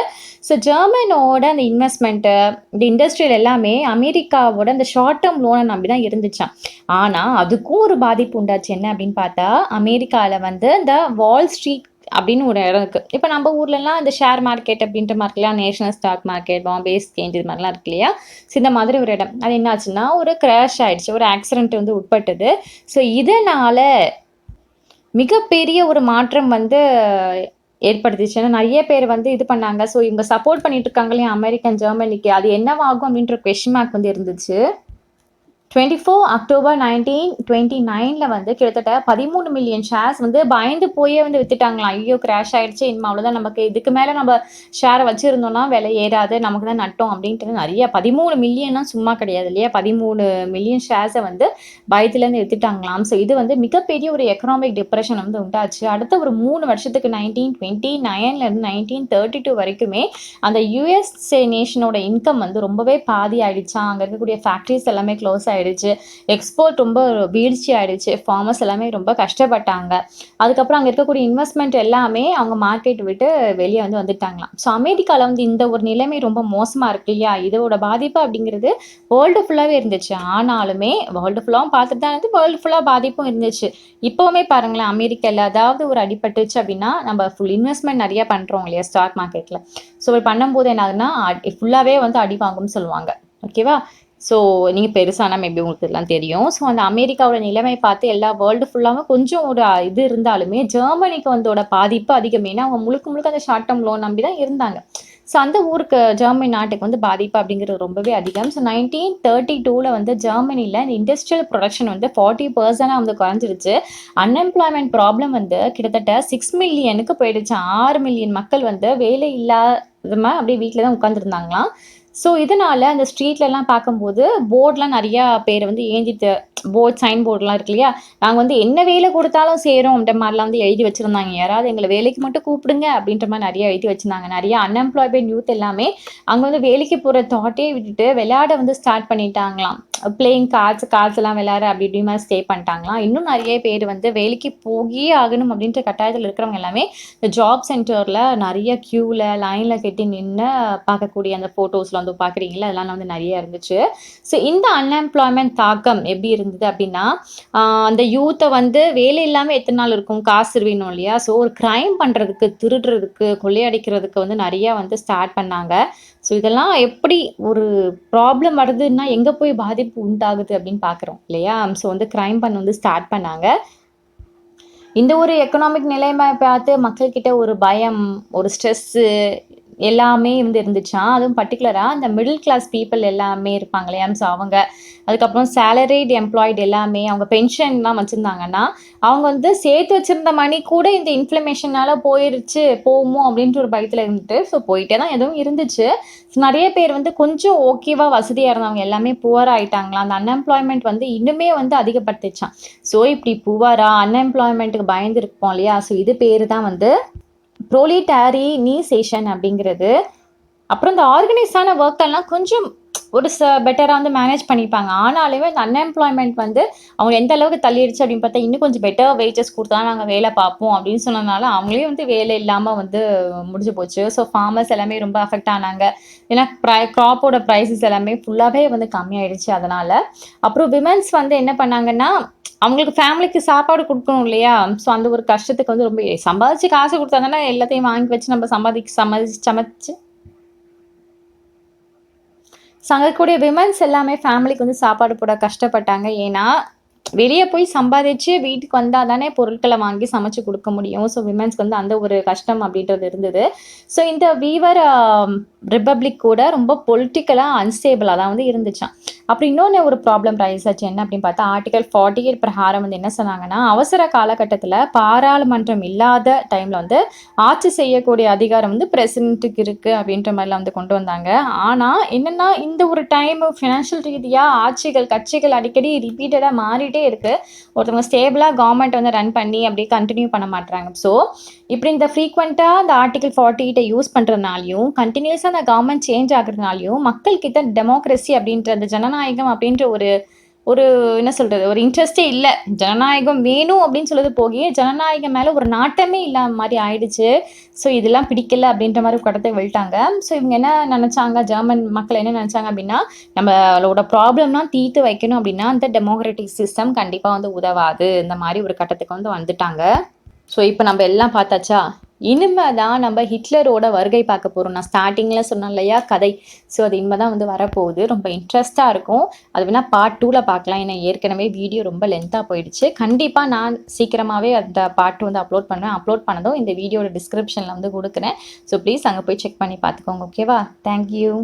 ஸோ ஜெர்மனோட அந்த இன்வெஸ்ட்மெண்ட்டு, இந்த இண்டஸ்ட்ரியல் எல்லாமே அமெரிக்காவோட அந்த ஷார்ட் டேர்ம் லோனை நம்பி தான் இருந்துச்சான். ஆனால் அதுக்கும் ஒரு பாதிப்பு உண்டாச்சு. என்ன அப்படின்னு பார்த்தா, அமெரிக்காவில் வந்து இந்த வால் ஸ்ட்ரீட் அப்படின்னு ஒரு இடம் இருக்குது. இப்போ நம்ம ஊர்லலாம் இந்த ஷேர் மார்க்கெட் அப்படின்ற மாதிரிலாம், national stock market, Bombay exchange இது மாதிரிலாம் இருக்கு இல்லையா, ஸோ இந்த மாதிரி ஒரு இடம். அது என்னாச்சுன்னா ஒரு கிராஷ் ஆயிடுச்சு, ஒரு ஆக்சிடென்ட் வந்து உட்பட்டது. ஸோ இதனால் மிகப்பெரிய ஒரு மாற்றம் வந்து ஏற்படுத்திச்சு. ஏன்னா நிறைய பேர் வந்து இது பண்ணாங்க. ஸோ இவங்க சப்போர்ட் பண்ணிட்டு இருக்காங்க இல்லையா அமெரிக்கன் ஜெர்மனிக்கு, அது என்னவாகும் அப்படின்ற கொஸ்டின் மார்க் வந்து இருந்துச்சு. 24 அக்டோபர் 1929 வந்து கிட்டத்தட்ட 13 மில்லியன் ஷேர்ஸ் வந்து பயந்து போயே வந்து வித்துட்டாங்களாம். ஐயோ கிராஷ் ஆயிடுச்சு, இனிமே அவ்வளோதான், நமக்கு இதுக்கு மேலே நம்ம ஷேரை வச்சுருந்தோம்னா விலை ஏறாது, நமக்கு தான் நட்டோம் அப்படின்ட்டு நிறைய 13 மில்லியன்னா சும்மா கிடையாது இல்லையா, 13 மில்லியன் ஷேர்ஸை வந்து பயத்துலேருந்து வித்துட்டாங்களாம். ஸோ இது வந்து மிகப்பெரிய ஒரு எக்கனாமிக் டிப்ரெஷன் வந்து உண்டாச்சு. அடுத்த ஒரு 3 வருஷத்துக்கு 1929லேருந்து 1932 வரைக்குமே அந்த யுஎஸ்ஏ நேஷனோட இன்கம் வந்து ரொம்பவே பாதி ஆயிடுச்சான். அங்கே இருக்கக்கூடிய ஃபேக்ட்ரிஸ் எல்லாமே க்ளோஸ் ஆயிடுச்சு, எக்ஸ்போர்ட் ரொம்ப வீழ்ச்சி ஆயிடுச்சு, ஃபார்மர்ஸ் எல்லாமே ரொம்ப கஷ்டப்பட்டாங்க. அதுக்கப்புறம் அங்கே இருக்கக்கூடிய இன்வெஸ்ட்மெண்ட் எல்லாமே அவங்க மார்க்கெட் விட்டு வெளியே வந்து வந்துட்டாங்களாம். ஸோ அமெரிக்காவில் வந்து இந்த ஒரு நிலைமை ரொம்ப மோசமாக இருக்கு இல்லையா, இதோட பாதிப்பு அப்படிங்கிறது வேர்ல்டு ஃபுல்லாகவே இருந்துச்சு. ஆனாலுமே வேர்ல்டு ஃபுல்லாகவும் பார்த்துட்டு தான் இருந்து, வேர்ல்டு ஃபுல்லாக பாதிப்பும் இருந்துச்சு. இப்போவுமே பாருங்களேன், அமெரிக்காவில் ஏதாவது ஒரு அடிபட்டுச்சு அப்படின்னா நம்ம ஃபுல் இன்வெஸ்ட்மெண்ட் நிறைய பண்ணுறோம் இல்லையா ஸ்டாக் மார்க்கெட்டில். ஸோ பண்ணும்போது என்ன ஆகுதுன்னா ஃபுல்லாகவே வந்து அடி வாங்கும்னு சொல்லுவாங்க. ஓகேவா, ஸோ நீங்கள் பெருசானா மேபி உங்களுக்கு இதெல்லாம் தெரியும். ஸோ அந்த அமெரிக்காவோட நிலைமை பார்த்து எல்லா வேர்ல்டு ஃபுல்லாகவும் கொஞ்சம் ஒரு இது இருந்தாலுமே ஜெர்மனிக்கு வந்தோட பாதிப்பு அதிகம். ஏன்னா அவங்க முழுக்க முழுக்க அந்த ஷார்ட் டேர்ம் லோன் நம்பி தான் இருந்தாங்க. ஸோ அந்த ஊருக்கு ஜெர்மனி நாட்டுக்கு வந்து பாதிப்பு அப்படிங்கிறது ரொம்பவே அதிகம். ஸோ 1932 வந்து ஜெர்மனியில் இந்த இண்டஸ்ட்ரியல் ப்ரொடக்ஷன் வந்து 40% வந்து குறைஞ்சிருச்சு. அன்எம்ப்ளாய்மெண்ட் ப்ராப்ளம் வந்து கிட்டத்தட்ட 6 மில்லியனுக்கு போயிடுச்சு. 6 மில்லியன் மக்கள் வந்து வேலை இல்லாதமா அப்படியே வீட்டில் தான் உட்காந்துருந்தாங்களாம். ஸோ இதனால அந்த ஸ்ட்ரீட்லலாம் பார்க்கும்போது போர்ட்லாம் நிறையா பேர் வந்து ஏந்திட்டு சைன் போர்ட்லாம் இருக்கு இல்லையா, நாங்கள் வந்து என்ன வேலை கொடுத்தாலும் செய்கிறோம் அப்படின்ற மாதிரிலாம் வந்து எழுதி வச்சுருந்தாங்க. யாராவது எங்களை வேலைக்கு மட்டும் கூப்பிடுங்க அப்படின்ற மாதிரி நிறைய எழுதி வச்சுருந்தாங்க. நிறைய அன்எம்ப்ளாய்மெண்ட் யூத் எல்லாமே அங்கே வந்து வேலைக்கு போகிற தாட்டே விட்டுட்டு விளையாட வந்து ஸ்டார்ட் பண்ணிட்டாங்களாம். பிளேயிங் கார்ட்ஸ் எல்லாம் விளையாட அப்படி இப்படி மாதிரி ஸ்டே பண்ணிட்டாங்களாம். இன்னும் நிறைய பேர் வந்து வேலைக்கு போகியே ஆகணும் அப்படின்ற கட்டாயத்தில் இருக்கிறவங்க எல்லாமே இந்த ஜாப் சென்டரில் நிறைய க்யூவில் லைனில் கட்டி நின்று பார்க்கக்கூடிய அந்த ஃபோட்டோஸில் வந்து பார்க்குறீங்களா, அதெல்லாம் வந்து நிறைய இருந்துச்சு. ஸோ இந்த அன்எம்ப்ளாய்மெண்ட் தாக்கம் எப்படி இருந்தது அப்படின்னா, அந்த யூத்தை வந்து வேலை இல்லாமல் எத்தனை நாள் இருக்கும், காசு வேணும் இல்லையா, ஸோ ஒரு க்ரைம் பண்ணுறதுக்கு, திருடுறதுக்கு, கொள்ளையடிக்கிறதுக்கு வந்து நிறையா வந்து ஸ்டார்ட் பண்ணாங்க. ஸோ இதெல்லாம் எப்படி ஒரு ப்ராப்ளம் வருதுன்னா எங்கே போய் பாதிப்பு உண்டாகுது அப்படின்னு பார்க்குறோம் இல்லையா. ஸோ வந்து க்ரைம் பண்ண வந்து ஸ்டார்ட் பண்ணாங்க. இந்த ஒரு எக்கனாமிக் நிலைமை பார்த்து மக்கள்கிட்ட ஒரு பயம், ஒரு ஸ்ட்ரெஸ்ஸு எல்லாமே வந்து இருந்துச்சாம். அதுவும் பர்ட்டிகுலராக அந்த மிடில் கிளாஸ் பீப்புள் எல்லாமே இருப்பாங்க இல்லையா, ஸோ அவங்க அதுக்கப்புறம் சேலரிட் எம்ப்ளாய்டு எல்லாமே அவங்க பென்ஷன்லாம் வச்சுருந்தாங்கன்னா அவங்க வந்து சேர்த்து வச்சுருந்த மணி கூட இந்த இன்ஃப்ளமேஷனால் போகுமோ அப்படின்ட்டு ஒரு பயத்தில் இருந்துட்டு, ஸோ போயிட்டே தான் எதுவும் இருந்துச்சு. ஸோ நிறைய பேர் வந்து கொஞ்சம் ஓகேவா வசதியாக இருந்தவங்க எல்லாமே புவர் ஆகிட்டாங்களா. அந்த அன்எம்ப்ளாய்மெண்ட் வந்து இன்னுமே வந்து அதிகப்படுத்திச்சான். ஸோ இப்படி புவராக அன்எம்ப்ளாய்மெண்ட்டுக்கு பயந்து இருப்போம் இல்லையா, ஸோ இது பேர் தான் வந்து ப்ரோலிட்டாரினீசேஷன் அப்படிங்கிறது. அப்புறம் இந்த ஆர்கனைஸான ஒர்க்கெல்லாம் கொஞ்சம் ஒரு பெட்டராக வந்து மேனேஜ் பண்ணிப்பாங்க. ஆனாலுமே இந்த அன்எம்ப்ளாய்மெண்ட் வந்து அவங்க எந்த அளவுக்கு தள்ளிடுச்சு அப்படின்னு பார்த்தா, இன்னும் கொஞ்சம் பெட்டர் வேஜஸ் கொடுத்தா நாங்கள் வேலை பார்ப்போம் அப்படின்னு சொன்னதுனால அவங்களே வந்து வேலை இல்லாமல் வந்து முடிஞ்சு போச்சு. ஸோ ஃபார்மர்ஸ் எல்லாமே ரொம்ப அஃபெக்ட் ஆனாங்க. ஏன்னா க்ராப்போட ப்ரைஸஸ் எல்லாமே ஃபுல்லாகவே வந்து கம்மியாயிடுச்சு அதனால். அப்புறம் விமென்ஸ் வந்து என்ன பண்ணாங்கன்னா, அவங்களுக்கு ஃபேமிலிக்கு சாப்பாடு கொடுக்கணும் இல்லையா, ஸோ அந்த ஒரு கஷ்டத்துக்கு வந்து ரொம்ப சம்பாதிச்சு காசு கொடுத்தாங்கன்னா எல்லாத்தையும் வாங்கி வச்சு நம்ம சமைச்சு சங்கக்கூடிய விமன்ஸ் எல்லாமே ஃபேமிலிக்கு வந்து சாப்பாடு போட கஷ்டப்பட்டாங்க. ஏன்னா வெளியே போய் சம்பாதிச்சு வீட்டுக்கு வந்தால் தானே பொருட்களை வாங்கி சமைச்சு கொடுக்க முடியும். ஸோ விமென்ஸ்க்கு வந்து அந்த ஒரு கஷ்டம் அப்படின்றது இருந்தது. ஸோ இந்த வீவர் ரிப்பப்ளிக் கூட ரொம்ப பொலிட்டிக்கலாக அன்ஸ்டேபிளாக தான் வந்து இருந்துச்சான். அப்புறம் இன்னொன்று ஒரு ப்ராப்ளம் ரைஸ் ஆச்சு. என்ன அப்படின்னு பார்த்தா, ஆர்டிகல் 48 பிரகாரம் வந்து என்ன சொன்னாங்கன்னா, அவசர காலகட்டத்தில் பாராளுமன்றம் இல்லாத டைமில் வந்து ஆட்சி செய்யக்கூடிய அதிகாரம் வந்து பிரசிடென்ட்டுக்கு இருக்குது அப்படின்ற மாதிரிலாம் வந்து கொண்டு வந்தாங்க. ஆனால் என்னென்னா இந்த ஒரு டைம் ஃபினான்ஷியல் ரீதியாக கட்சிகள் அடிக்கடி ரிப்பீட்டடாக மாறிட்டே இருக்கு. ஒருத்தவங்க ஸ்டேபிளாக கவர்மெண்ட் வந்து ரன் பண்ணி அப்படியே கண்டினியூ பண்ண மாட்டாங்க. ஸோ இப்படி இந்த ஃப்ரீக்வெண்ட்டாக இந்த ஆர்டிகல் 48 யூஸ் பண்ணுறதுனாலையும் கண்டினியூஸாக அந்த கவர்மெண்ட் சேஞ்ச் ஆகுறதுனாலையும் மக்கள்கிட்ட டெமோக்ரஸி அப்படின்ற அந்த ஜனநாயகம் அப்படின்ற ஒரு ஒரு என்ன சொல்கிறது, ஒரு இன்ட்ரெஸ்டே இல்லை. ஜனநாயகம் வேணும் அப்படின்னு சொல்லுறது போகி ஜனநாயகம் மேலே ஒரு நாட்டமே இல்லாத மாதிரி ஆயிடுச்சு. ஸோ இதெல்லாம் பிடிக்கல அப்படின்ற மாதிரி கடத்தை விழுட்டாங்க. ஸோ இவங்க என்ன நினச்சாங்க, ஜெர்மன் மக்கள் என்ன நினச்சாங்க அப்படின்னா, நம்மளோட ப்ராப்ளம்லாம் தீர்த்து வைக்கணும் அப்படின்னா அந்த டெமோக்ராட்டிக் சிஸ்டம் கண்டிப்பாக வந்து உதவாது, இந்த மாதிரி ஒரு கட்டத்துக்கு வந்து வந்துட்டாங்க. ஸோ இப்போ நம்ம எல்லாம் பார்த்தாச்சா, இனிமே தான் நம்ம ஹிட்லரோட வருகை பார்க்க போகிறோம். நான் ஸ்டார்டிங்கில் சொன்னேன் இல்லையா கதை, ஸோ அது இனிமே தான் வந்து வரப்போகுது. ரொம்ப இன்ட்ரெஸ்ட்டாக இருக்கும். அது வேணால் பார்ட் 2ல் பார்க்கலாம். ஏன்னா ஏற்கனவே வீடியோ ரொம்ப லென்த்தாக போயிடுச்சு. கண்டிப்பாக நான் சீக்கிரமாகவே அந்த பார்ட் வந்து அப்லோட் பண்ணுவேன். அப்லோட் பண்ணதும் இந்த வீடியோட டிஸ்கிரிப்ஷனில் வந்து கொடுக்குறேன். ஸோ ப்ளீஸ் அங்கே போய் செக் பண்ணி பார்த்துக்கோங்க. ஓகேவா? தேங்க்யூ.